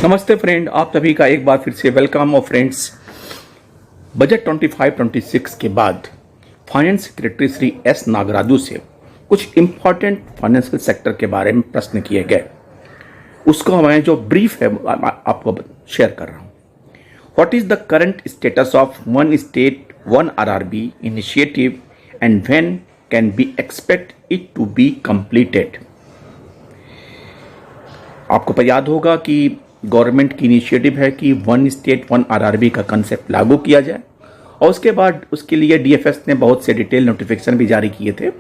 नमस्ते फ्रेंड, आप सभी का एक बार फिर से वेलकम। और फ्रेंड्स, बजट 25-26 के बाद finance secretary Shri S Nagaraju से कुछ इंपॉर्टेंट फाइनेंशियल सेक्टर के बारे में प्रश्न किए गए। उसको मैं जो ब्रीफ है आपको शेयर कर रहा हूँ। What is the current status of one state one RRB initiative and when can be expect it to be completed. आपको याद होगा कि गवर्नमेंट की इनिशिएटिव है कि वन स्टेट वन आरआरबी का कंसेप्ट लागू किया जाए, और उसके बाद उसके लिए डीएफएस ने बहुत से डिटेल नोटिफिकेशन भी जारी किए थे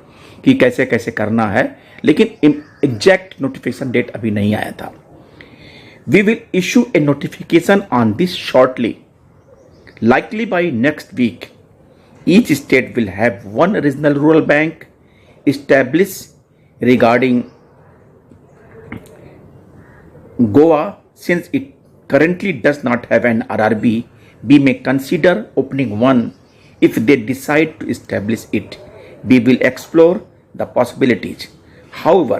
कि कैसे कैसे करना है, लेकिन एग्जैक्ट नोटिफिकेशन डेट अभी नहीं आया था। We will issue a notification on this shortly, likely by next week. Each state will have one regional rural bank established regarding Goa. Since it currently does not have an RRB, we may consider opening one if they decide to establish it. We will explore the possibilities. However,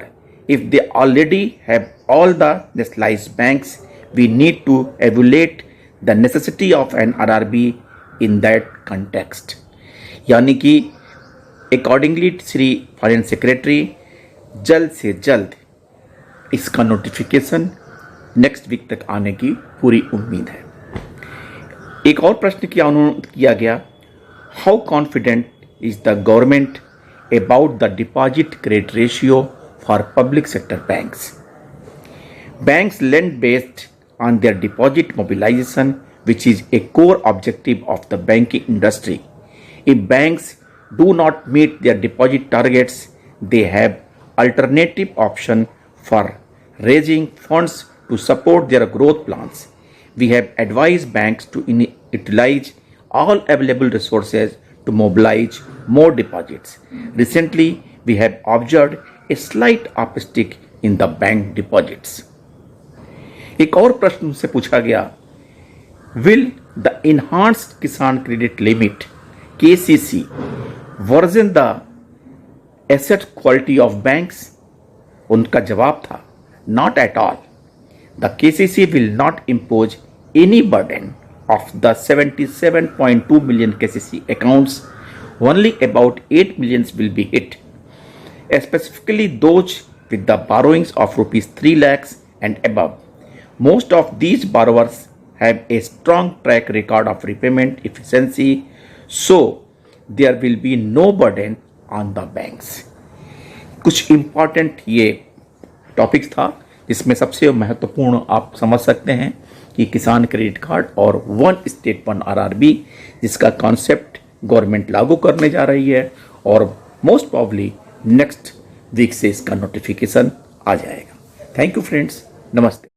if they already have all the nationalized banks, we need to evaluate the necessity of an RRB in that context. यानी कि accordingly Shri finance secretary जल्द से जल्द इसका notification next week तक आने की पूरी उम्मीद है। एक और प्रश्न किया गया, how confident is the government about the deposit credit ratio for public sector banks. Banks lend based on their deposit mobilization, which is a core objective of the banking industry. If banks do not meet their deposit targets, they have alternative option for raising funds to support their growth plans. We have advised banks to utilize all available resources to mobilize more deposits. Recently, we have observed a slight uptick in the bank deposits. एक और प्रश्न से पूछा गया, will the enhanced किसान credit limit KCC version the asset quality of banks. उनका जवाब था, not at all. The KCC will not impose any burden of the 77.2 million KCC accounts. Only about 8 million will be hit, specifically those with the borrowings of rupees 3 lakhs and above. Most of these borrowers have a strong track record of repayment efficiency, so there will be no burden on the banks. कुछ important ये topics था, जिसमें सबसे महत्वपूर्ण आप समझ सकते हैं कि किसान क्रेडिट कार्ड और वन स्टेट वन आरआरबी, जिसका कॉन्सेप्ट गवर्नमेंट लागू करने जा रही है, और मोस्ट प्रॉब्ली नेक्स्ट वीक से इसका नोटिफिकेशन आ जाएगा। थैंक यू फ्रेंड्स, नमस्ते।